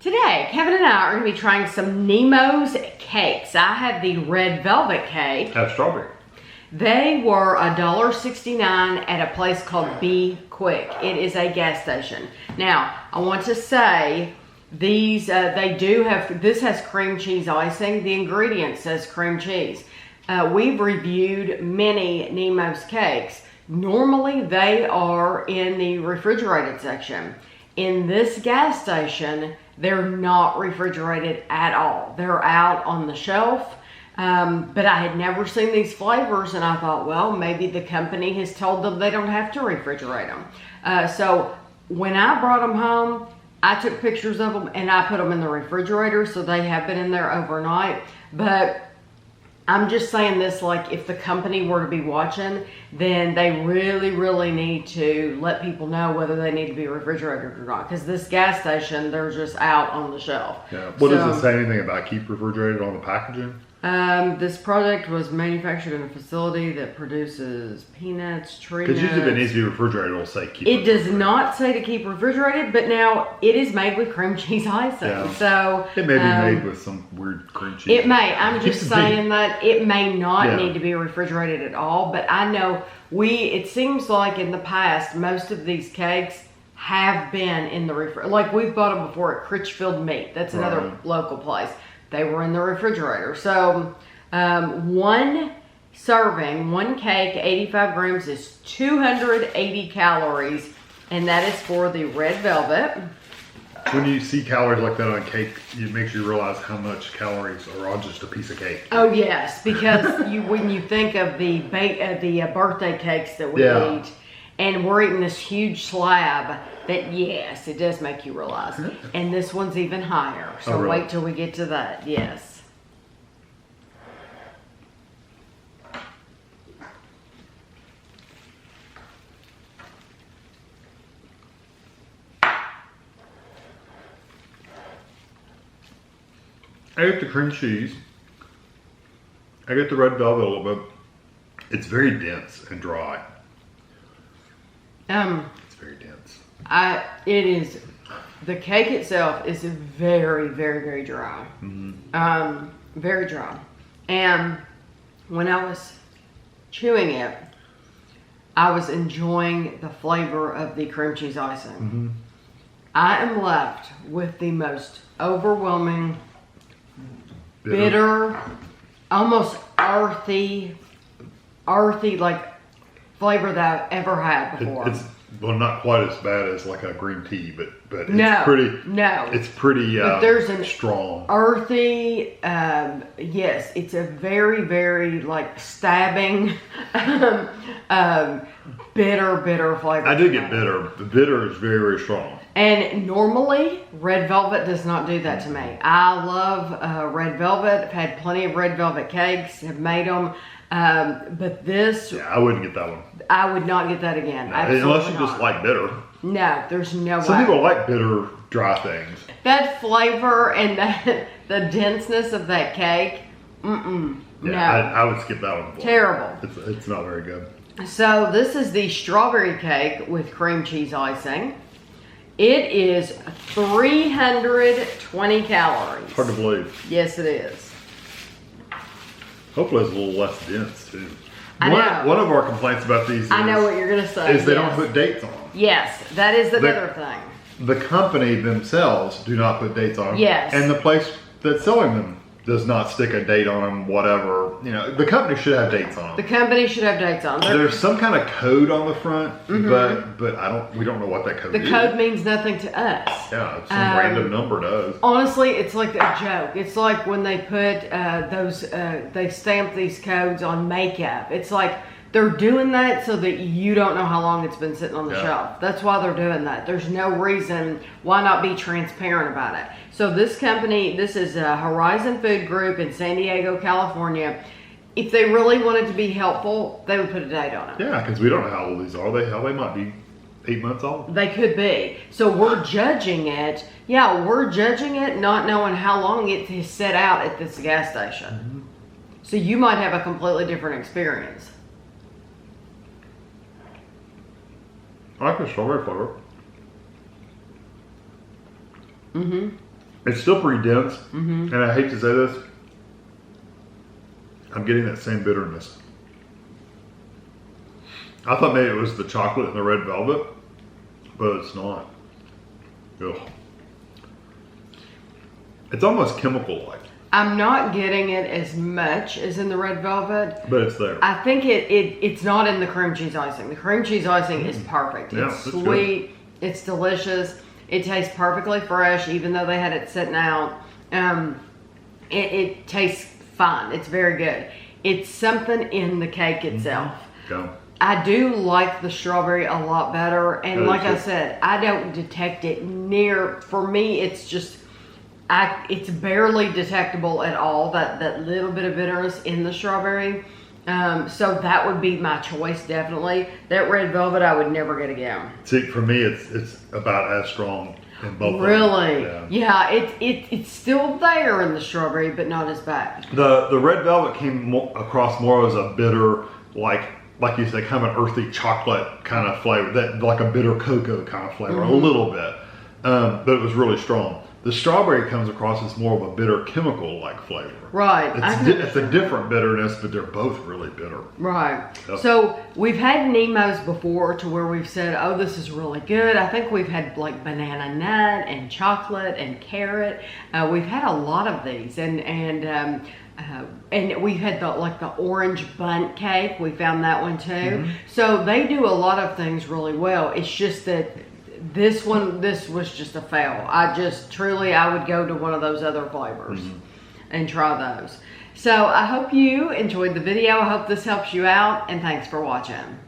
Today, Kevin and I are going to be trying some Nemo's cakes. I have the red velvet cake. Have strawberry. They were $1.69 at a place called B-Kwik. It is a gas station. Now, I want to say these, this has cream cheese icing. The ingredient says cream cheese. We've reviewed many Nemo's cakes. Normally, they are in the refrigerated section. In this gas station, they're not refrigerated at all. They're out on the shelf, but I had never seen these flavors, and I thought, well, maybe the company has told them they don't have to refrigerate them. So when I brought them home, I took pictures of them and I put them in the refrigerator, so they have been in there overnight. But I'm just saying this, like, if the company were to be watching, then they really need to let people know whether they need to be refrigerated or not. Because this gas station, they're just out on the shelf. Yeah. What does it say anything about keep refrigerated on the packaging? This product was manufactured in a facility that produces peanuts, tree nuts. Because usually if it needs to be refrigerated, it'll say keep It does not say to keep refrigerated, but now it is made with cream cheese icing. Yeah. So it may be made with some weird cream cheese. It may. I'm just saying that it may not need to be refrigerated at all. But I know it seems like in the past, most of these cakes have been in the refrigerator. Like we've bought them before at Critchfield Meat. That's another local place. They were in the refrigerator. So one serving, one cake, 85 grams is 280 calories, and that is for the red velvet. When you see calories like that on a cake, it makes you realize how much calories are on just a piece of cake. Oh yes, because when you think of the birthday cakes that we eat, and we're eating this huge slab, that yes, it does make you realize. And this one's even higher. So wait till we get to that. Yes. I get the cream cheese. I get the red velvet a little bit. It's very dense and dry. It's very dense. It is. The cake itself is very dry. Very dry. And when I was chewing it, I was enjoying the flavor of the cream cheese icing. I am left with the most overwhelming, bitter, almost earthy like flavor that I've ever had before. It's well, not quite as bad as like a green tea, but it's it's pretty but there's an strong, earthy. Yes, it's a very like stabbing, bitter flavor. I do get bitter. The bitter is very strong. And normally, red velvet does not do that to me. I love red velvet. I've had plenty of red velvet cakes. Have made them. But this... Yeah, I wouldn't get that one. I would not get that again. No, unless you just like bitter. No, there's no way. Some people like bitter, dry things. That flavor and the denseness of that cake, no. I would skip that one. Terrible. It's not very good. So this is the strawberry cake with cream cheese icing. It is 320 calories. Hard to believe. Yes, it is. Hopefully it's a little less dense too. I know. One of our complaints about these I know what you're going to say. Is they don't put dates on them. Yes, that is another thing. The company themselves do not put dates on them. Yes. And the place that's selling them does not stick a date on them, whatever. You know, the company should have dates on them. The company should have dates on them. There's some kind of code on the front, but we don't know what that code is. The code means nothing to us. Yeah, it's some random number does. Honestly, it's like a joke. It's like when they put they stamp these codes on makeup. It's like they're doing that so that you don't know how long it's been sitting on the shelf. That's why they're doing that. There's no reason. Why not be transparent about it? So this company, this is Horizon Food Group in San Diego, California. If they really wanted to be helpful, they would put a date on it. Yeah, because we don't know how old these are. They might be 8 months old. They could be. So we're judging it. Yeah, we're judging it not knowing how long it is set out at this gas station. So you might have a completely different experience. I like the strawberry flavor. It's still pretty dense, and I hate to say this, I'm getting that same bitterness. I thought maybe it was the chocolate and the red velvet, but it's not. Ugh. It's almost chemical-like. I'm not getting it as much as in the red velvet. But it's there. I think it's not in the cream cheese icing. The cream cheese icing is perfect. Yeah, It's sweet. It's delicious. It tastes perfectly fresh, even though they had it sitting out. It tastes fine. It's very good. It's something in the cake itself. Yeah. I do like the strawberry a lot better. And like I said, I don't detect it near, for me, it's just, it's barely detectable at all, that little bit of bitterness in the strawberry. So that would be my choice, definitely. That red velvet, I would never get again. See, for me, it's about as strong in both. Really? Of them. Yeah, it's still there in the strawberry, but not as bad. The red velvet came across more as a bitter, like you said, kind of an earthy chocolate kind of flavor, that like a bitter cocoa kind of flavor, a little bit, but it was really strong. The strawberry comes across as more of a bitter chemical-like flavor. Right. It's a different bitterness, but they're both really bitter. Right. Yep. So we've had Nemo's before to where we've said, oh, this is really good. I think we've had like banana nut and chocolate and carrot. We've had a lot of these, and we've had the orange bundt cake. We found that one too. So they do a lot of things really well. It's just that this was just a fail. I would go to one of those other flavors and try those. So I hope you enjoyed the video. I hope this helps you out, and thanks for watching.